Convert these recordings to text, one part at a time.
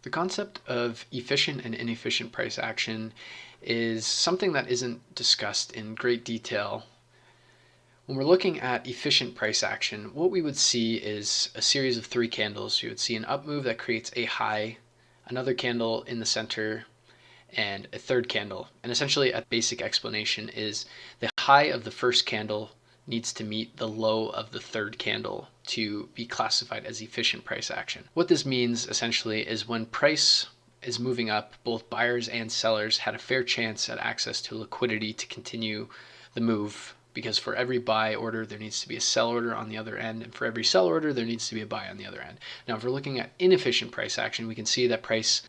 The concept of efficient and inefficient price action is something that isn't discussed in great detail. When we're looking at efficient price action, what we would see is a series of three candles. You would see an up move that creates a high, another candle in the center, and a third candle. And essentially a basic explanation is the high of the first candle needs to meet the low of the third candle to be classified as efficient price action. What this means essentially is when price is moving up, both buyers and sellers had a fair chance at access to liquidity to continue the move, because for every buy order there needs to be a sell order on the other end, and for every sell order there needs to be a buy on the other end. Now if we're looking at inefficient price action, we can see that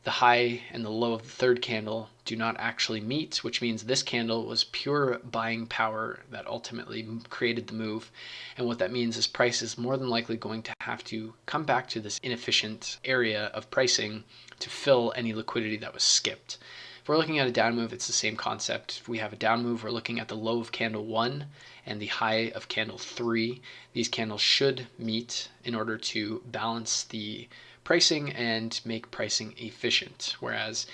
the high and the low of the third candle do not actually meet, which means this candle was pure buying power that ultimately created the move. And what that means is price is more than likely going to have to come back to this inefficient area of pricing to fill any liquidity that was skipped. If we're looking at a down move, it's the same concept. If we have a down move, we're looking at the low of candle 1 and the high of candle 3. These candles should meet in order to balance the pricing and make pricing efficient. Whereas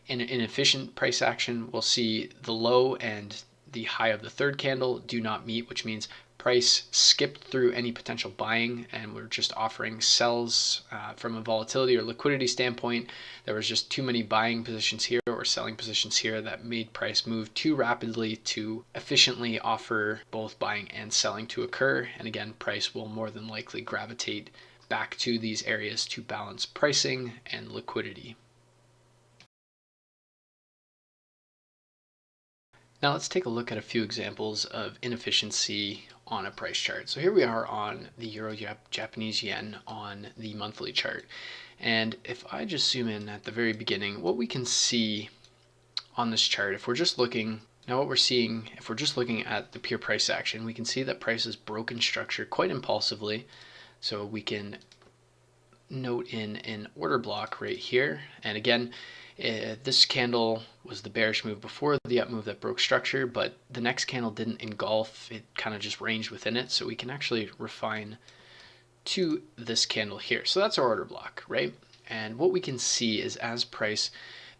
in an inefficient price action, we'll see the low and the high of the third candle do not meet, which means price skipped through any potential buying and we're just offering sells from a volatility or liquidity standpoint. There was just too many buying positions here or selling positions here that made price move too rapidly to efficiently offer both buying and selling to occur. And again, price will more than likely gravitate back to these areas to balance pricing and liquidity. Now let's take a look at a few examples of inefficiency on a price chart. So here we are on the Euro-Japanese yen on the monthly chart. And if I just zoom in at the very beginning, what we can see on this chart, if we're just looking at the pure price action, we can see that price has broken structure quite impulsively. So we can note in an order block right here. And again, this candle was the bearish move before the up move that broke structure, but the next candle didn't engulf, it kind of just ranged within it. So we can actually refine to this candle here. So that's our order block, right? And what we can see is as price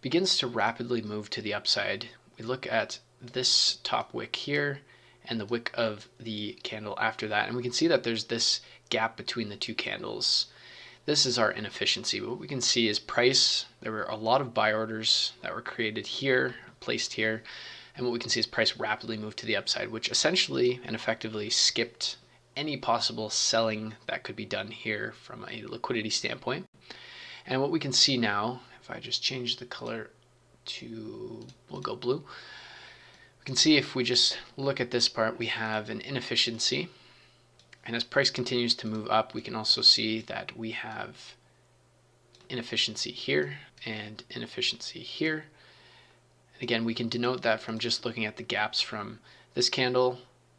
begins to rapidly move to the upside, we look at this top wick here and the wick of the candle after that, and we can see that there's this gap between the two candles. This is our inefficiency. What we can see is price, there were a lot of buy orders that were created here, placed here, and what we can see is price rapidly moved to the upside, which essentially and effectively skipped any possible selling that could be done here from a liquidity standpoint. And what we can see now, if I just change the color to, we'll go blue, we can see if we just look at this part, we have an inefficiency. And as price continues to move up, we can also see that we have inefficiency here and inefficiency here. And again, we can denote that from just looking at the gaps from this candle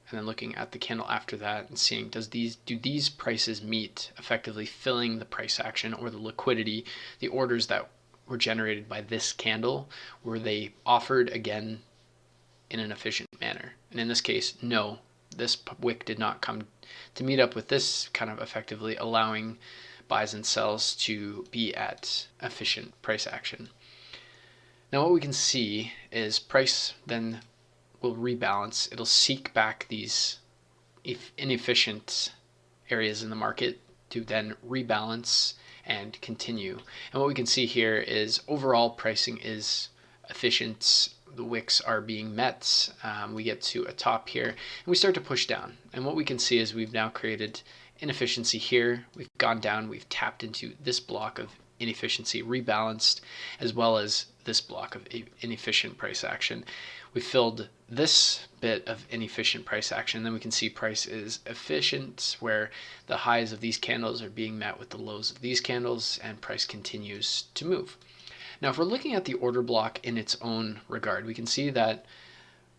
and then looking at the candle after that and seeing do these prices meet effectively filling the price action or the liquidity, the orders that were generated by this candle, were they offered again in an efficient manner? And in this case, no. This wick did not come to meet up with this, kind of effectively allowing buys and sells to be at efficient price action. Now what we can see is price then will rebalance. It'll seek back these inefficient areas in the market to then rebalance and continue. And what we can see here is overall pricing is efficient. The wicks are being met. We get to a top here and we start to push down. And what we can see is we've now created inefficiency here. We've gone down, we've tapped into this block of inefficiency, rebalanced, as well as this block of inefficient price action. We filled this bit of inefficient price action. Then we can see price is efficient, where the highs of these candles are being met with the lows of these candles, and price continues to move. Now, if we're looking at the order block in its own regard, we can see that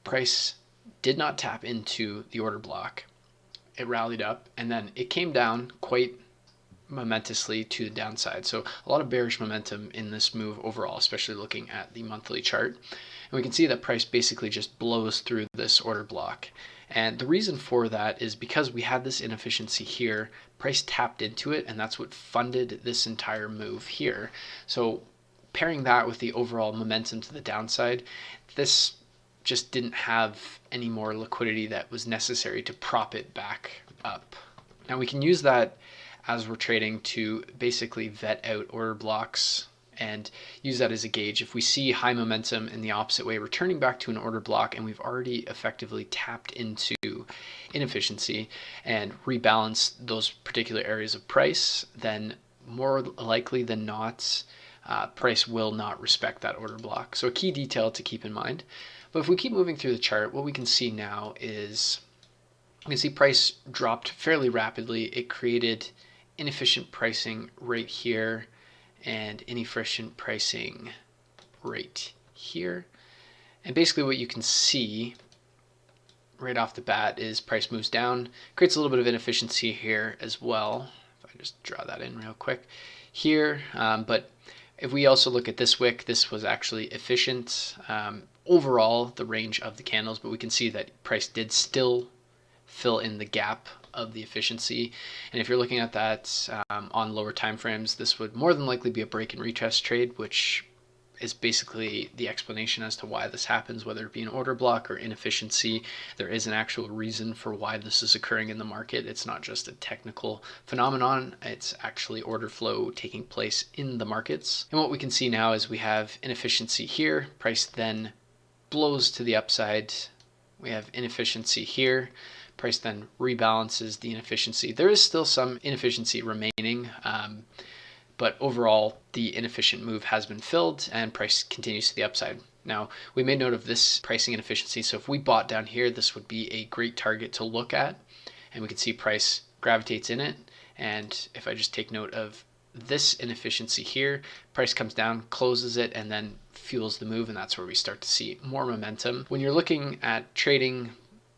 price did not tap into the order block. It rallied up and then it came down quite momentously to the downside. So a lot of bearish momentum in this move overall, especially looking at the monthly chart. And we can see that price basically just blows through this order block. And the reason for that is because we had this inefficiency here, price tapped into it, and that's what funded this entire move here. So pairing that with the overall momentum to the downside, this just didn't have any more liquidity that was necessary to prop it back up. Now we can use that as we're trading to basically vet out order blocks and use that as a gauge. If we see high momentum in the opposite way, returning back to an order block, and we've already effectively tapped into inefficiency and rebalanced those particular areas of price, then more likely than not, price will not respect that order block. So a key detail to keep in mind. But if we keep moving through the chart, what we can see now is we can see price dropped fairly rapidly. It created inefficient pricing right here and inefficient pricing right here. And basically what you can see right off the bat is price moves down, creates a little bit of inefficiency here as well. If I just draw that in real quick here, but if we also look at this wick, this was actually efficient overall, the range of the candles, but we can see that price did still fill in the gap of the efficiency. And if you're looking at that on lower time frames, this would more than likely be a break and retest trade, which is basically the explanation as to why this happens, whether it be an order block or inefficiency. There is an actual reason for why this is occurring in the market. It's not just a technical phenomenon, it's actually order flow taking place in the markets. And what we can see now is we have inefficiency here, price then blows to the upside. We have inefficiency here, price then rebalances the inefficiency. There is still some inefficiency remaining, but overall the inefficient move has been filled and price continues to the upside. Now we made note of this pricing inefficiency, so if we bought down here, this would be a great target to look at, and we can see price gravitates in it. And if I just take note of this inefficiency here, price comes down, closes it, and then fuels the move, and that's where we start to see more momentum. When you're looking at trading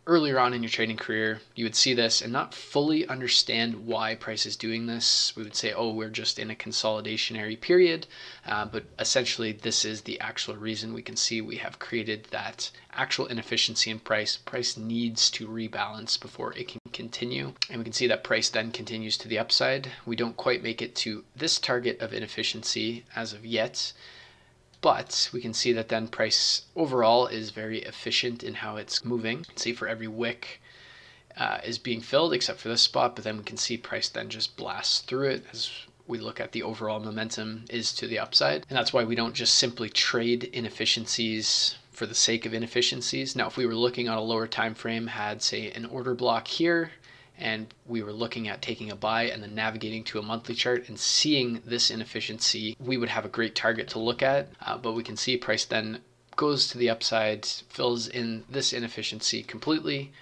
earlier on in your trading career, you would see this and not fully understand why price is doing this. We would say, oh, we're just in a consolidationary period, but essentially this is the actual reason. We can see we have created that actual inefficiency in price. Price needs to rebalance before it can continue, and we can see that price then continues to the upside. We don't quite make it to this target of inefficiency as of yet, but we can see that then price overall is very efficient in how it's moving. You can see for every wick is being filled except for this spot, but then we can see price then just blasts through it as we look at the overall momentum is to the upside. And that's why we don't just simply trade inefficiencies for the sake of inefficiencies. Now, if we were looking on a lower time frame, had say an order block here, and we were looking at taking a buy and then navigating to a monthly chart and seeing this inefficiency, we would have a great target to look at. But we can see price then goes to the upside, fills in this inefficiency completely.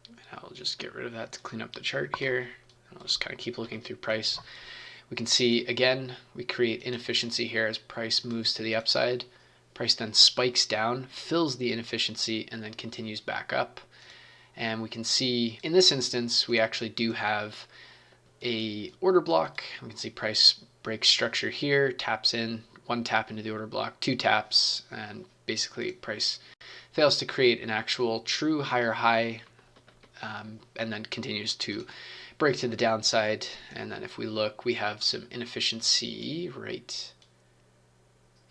And I'll just get rid of that to clean up the chart here. I'll just kind of keep looking through price. We can see again, we create inefficiency here as price moves to the upside. Price then spikes down, fills the inefficiency, and then continues back up. And we can see in this instance, we actually do have a order block. We can see price breaks structure here, taps in, one tap into the order block, two taps, and basically price fails to create an actual true higher high, and then continues to break to the downside. And then if we look, we have some inefficiency right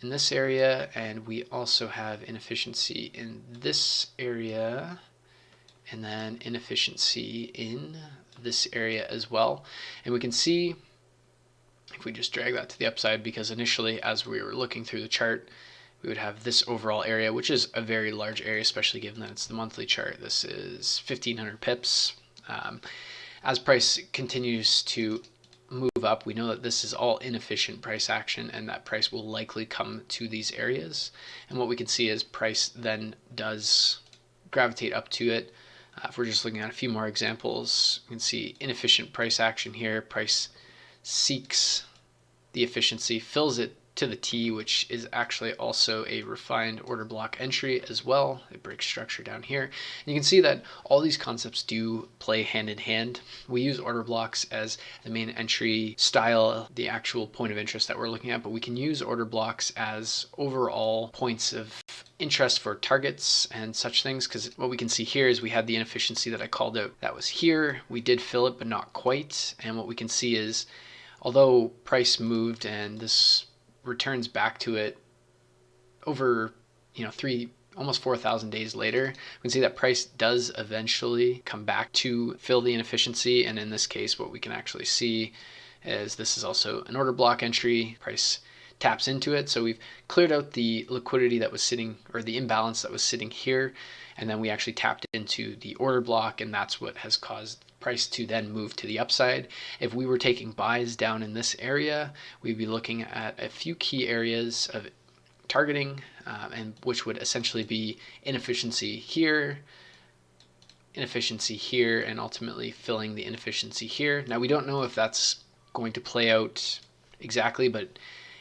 in this area, and we also have inefficiency in this area, and then inefficiency in this area as well. And we can see if we just drag that to the upside, because initially as we were looking through the chart, we would have this overall area, which is a very large area, especially given that it's the monthly chart. This is 1,500 pips. As price continues to move up, we know that this is all inefficient price action and that price will likely come to these areas. And what we can see is price then does gravitate up to it. If we're just looking at a few more examples, you can see inefficient price action here. Price seeks the efficiency, fills it to the T, which is actually also a refined order block entry as well. It breaks structure down here. And you can see that all these concepts do play hand in hand. We use order blocks as the main entry style, the actual point of interest that we're looking at, but we can use order blocks as overall points of interest for targets and such things, because what we can see here is we had the inefficiency that I called out that was here. We did fill it, but not quite. And what we can see is, although price moved and this returns back to it over, almost 4,000 days later, we can see that price does eventually come back to fill the inefficiency. And in this case, what we can actually see is this is also an order block entry. Price taps into it. So we've cleared out the liquidity that was sitting, or the imbalance that was sitting here. And then we actually tapped into the order block, and that's what has caused price to then move to the upside. If we were taking buys down in this area, we'd be looking at a few key areas of targeting, and which would essentially be inefficiency here, and ultimately filling the inefficiency here. Now, we don't know if that's going to play out exactly, but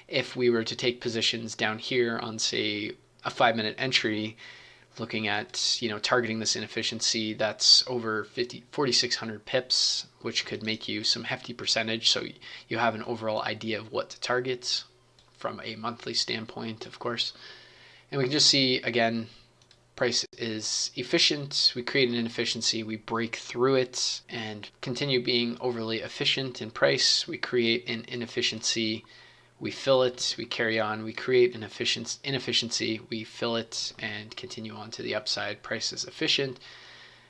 if we were to take positions down here on, say, a 5-minute entry, looking at, targeting this inefficiency, that's over 4,600 pips, which could make you some hefty percentage. So you have an overall idea of what to target from a monthly standpoint, of course. And we can just see, again, price is efficient. We create an inefficiency, we break through it and continue being overly efficient in price. We create an inefficiency, we fill it, we carry on, we create an inefficiency, we fill it, and continue on to the upside. Price is efficient,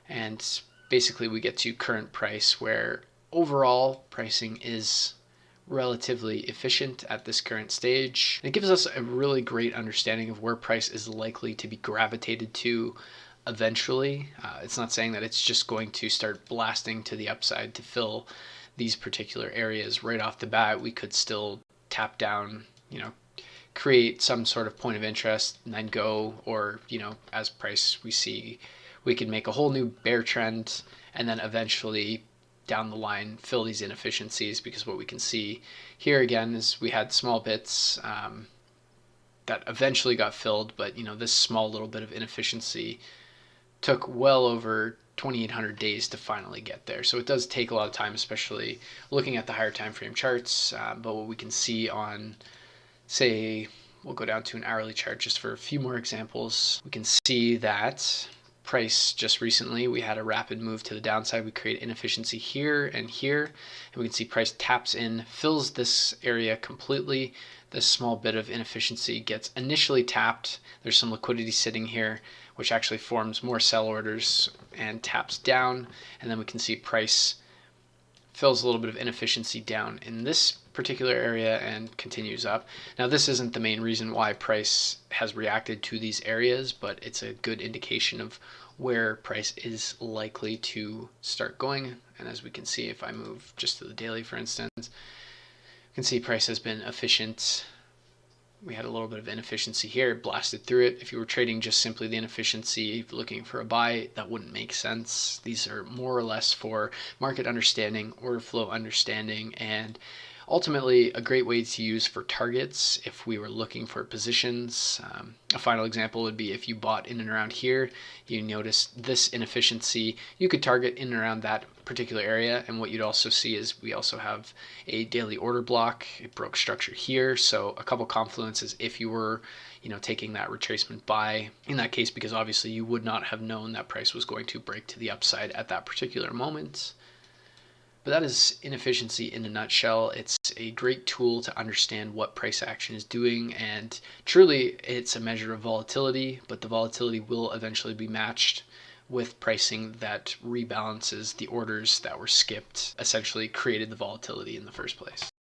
and basically we get to current price, where overall pricing is relatively efficient at this current stage. And it gives us a really great understanding of where price is likely to be gravitated to eventually. It's not saying that it's just going to start blasting to the upside to fill these particular areas right off the bat. We could still tap down, create some sort of point of interest and then go, or, as price we see, we can make a whole new bear trend and then eventually down the line fill these inefficiencies, because what we can see here again is we had small bits that eventually got filled, but this small little bit of inefficiency took well over 2,800 days to finally get there. So it does take a lot of time, especially looking at the higher time frame charts. But what we can see on, say, we'll go down to an hourly chart just for a few more examples. We can see that price just recently, we had a rapid move to the downside. We create inefficiency here and here, and we can see price taps in, fills this area completely. This small bit of inefficiency gets initially tapped. There's some liquidity sitting here, which actually forms more sell orders and taps down. And then we can see price fills a little bit of inefficiency down in this particular area and continues up. Now, this isn't the main reason why price has reacted to these areas, but it's a good indication of where price is likely to start going. And as we can see, if I move just to the daily, for instance, you can see price has been efficient. We had a little bit of inefficiency here, blasted through it. If you were trading just simply the inefficiency, looking for a buy, that wouldn't make sense. These are more or less for market understanding, order flow understanding, and ultimately a great way to use for targets if we were looking for positions. A final example would be if you bought in and around here, you notice this inefficiency, you could target in and around that particular area. And what you'd also see is we also have a daily order block. It broke structure here. So a couple confluences if you were taking that retracement buy in that case, because obviously you would not have known that price was going to break to the upside at that particular moment. But that is inefficiency in a nutshell. It's a great tool to understand what price action is doing, and truly it's a measure of volatility, but the volatility will eventually be matched with pricing that rebalances the orders that were skipped, essentially created the volatility in the first place.